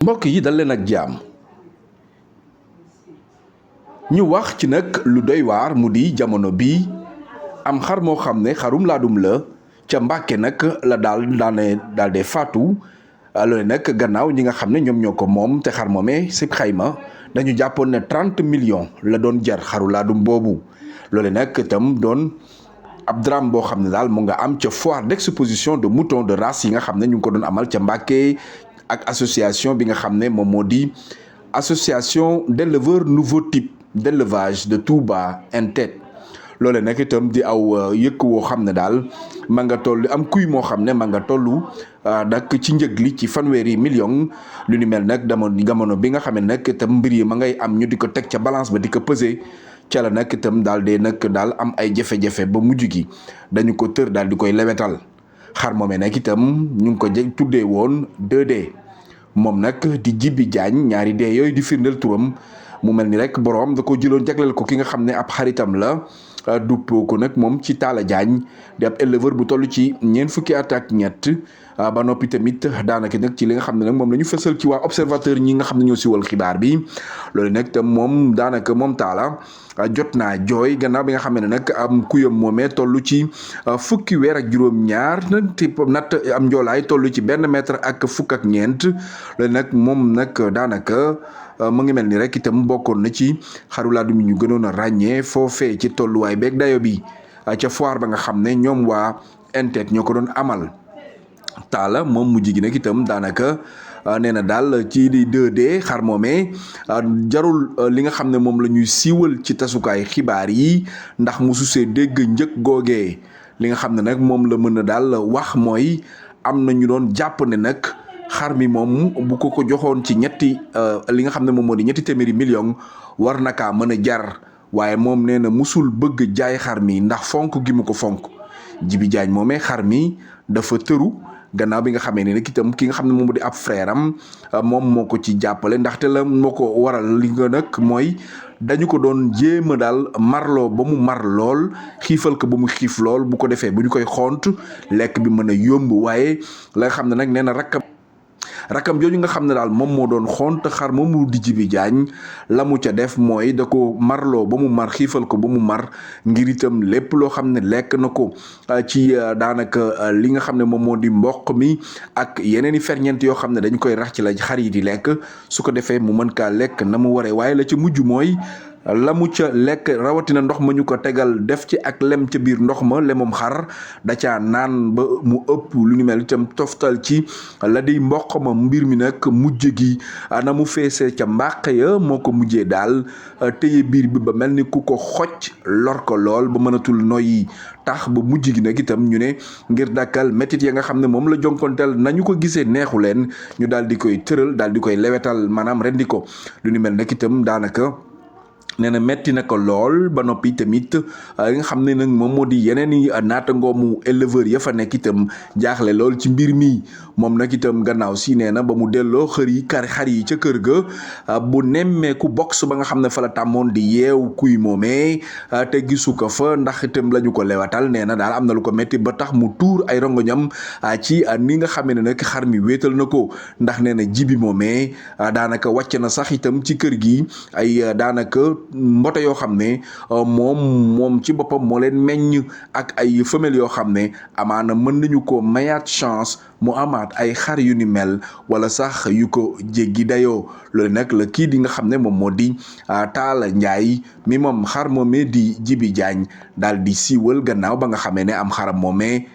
mbokk yi dal leen ak jàmm ñu wax ci nag lu doy waar mu di jamono bi am xar moo xam ne xarum laadum la ca Mbàkke nag la daal dee faatu loole nag gannaaw ñi nga xam ne ñoom ñoo ko moom te xar moomee si xayma dañu jàppoon ne 30 millions la doon jar xaru laadum boobu loole nag itam doon ab drame boo xam ne daal mu nga am ca foire d'exposition de moutons de race yi nga xam ne ñu ngi ko doon amal ca Mbàkke ak association bi nga xam ne moom moo di association d'éleveurs nouveau type d'élevage de Touba en-tête loole nag itam di aw yëkk woo xam ne daal ma nga toll am kuy moo xam ne ma nga tollu nag ci njëg li ci fanweeri million lu ni mel nag jamono bi nga xam ne nag itam mbir yi ma ngay am ñu di ko teg ca balance ba di ko peser ca la nag itam daal de nag daal am ay jafe-jafe ba mujj gi dañu ko tër daal di koy lewetal xar moomee nag itam ñu ngi ko tuddee woon 2D moom nag di Djiby Diagne ñaari dee yooyu di firndeel turam mu mel ni rek boroom da ko jëloon jagleel ko ki nga xam ne ab xaritam la duppoo ko nag moom ci Talla Diagne di ab éleveur bu toll ci ñeent fukki at ak ñett ba noppi tamit daanaka nag ci li nga xam ne nag moom la ñu fësal ci waa observateur ñi nga xam ne ñoo siwal xibaar bi loolu nag tam moom daanaka moom Talla jot naa jooy gannaaw bi nga xam ne nag am kuyam moomee toll ci fukki weer ak juróom-ñaar te natt am njoolaay toll ci 1 mètre ak fukk ak ñeent loolu nag moom nag daanaka mu ngi mel ni rek itam bokkoon na ci xaru laadum yi ñu gënoon a ràññee foofee ci tolluwaay beeg dayo bi ca foire ba nga xam ne ñoom waa en-tête ñoo ko doon amal Talla moom mujj gi nag itam daanaka nee na daal ci di 2D xar moomee jarul li nga xam ne moom la ñuy siiwal ci tasukaay xibaar yi ndax mu susee dégg njëg googee li nga xam ne nag moom la mën a daal wax mooy am na ñu doon jàpp ne nag xar mi moom bu ko joxoon ci ñetti li nga xam ne moom moo di ñetti téeméeri million war na kaa mën a jar waaye moom nee na musul bëgg jaay xar mi ndax fonk gi mu ko fonk Djiby Diagne moomee xar mi dafa tëru gannaaw bi nga xamee ne nag itam ki nga xam ne moom di ab frère am moom moo ko ci jàppale ndaxte la moo ko waral li nga nag mooy dañu ko doon jéem a daal marloo ba mu mar lool xiifal ko ba mu xiif lool bu ko defee bu ñu koy xont lekk bi mën a yomb waaye la nga xam ne nag nee na rakam jooju nga xam ne daal moom moo doon xont xar moomu di Djiby Diagne la mu ca def mooy da ko marloo ba mu mar xiifal ko ba mu mar ngir itam lépp loo xam ne lekk na ko ci daanaka li nga xam ne moom moo di mboq mi ak yeneen i ferñeent yoo xam ne dañ koy rax ci la xar yi di lekk su ko defee mu mën kaa lekk na mu waree waaye la ca mujj mooy la mu ca lekk rawatina ndox ma ñu ko tegal def ci ak lem ca biir ndox ma lemum xar da caa naan ba mu ëpp lu ni mel itam toftal ci la di mboq ma mbir mi nag mujj gi na mu feesee ca mbàq ya moo ko mujjee daal téye biir bi ba mel ni ku ko xoj lor ko lool ba mënatul noyyi tax ba mujj gi nag itam ñu ne ngir dàkkal métit ya nga xam ne moom la jonkonteel nañu ko gisee neexu leen ñu daal di koy tëral daal di koy lewetal maanaam rendi ko lu ni mel nag itam daanaka nee na metti na ko lool ba noppi tamit li nga xam ne nag moom moo di yeneen i naatangoomu éleveur ya fa nekk itam jaaxle lool ci mbir mi moom nag itam gannaaw si nee na ba mu delloo xar yi ca kër ga bu nemmeeku box ba nga xam ne fa la tàmmoon di yeew kuy moomee te gisu ko fa ndax itam la ñu ko lewatal nee na daal am na lu ko metti ba tax mu tuur ay rongoñam ci ni nga xamee ne nag xar mi wéetal na ko ndax nee na Djiby moomee daanaka wàcc na sax itam ci kër gi ay daanaka mbote yoo xam ne moom ci boppam moo leen meññ ak ay femelles yoo xam ne amaana mën nañu ko mayaat chance mu amaat ay xar yu ni mel wala sax yu ko jéggi dayoo loolu nag la kii di nga xam ne moom moo di Talla Ndiaye mi moom xar moomee di Djiby Diagne daal di siiwal gannaaw ba nga xamee ne am xaram moomee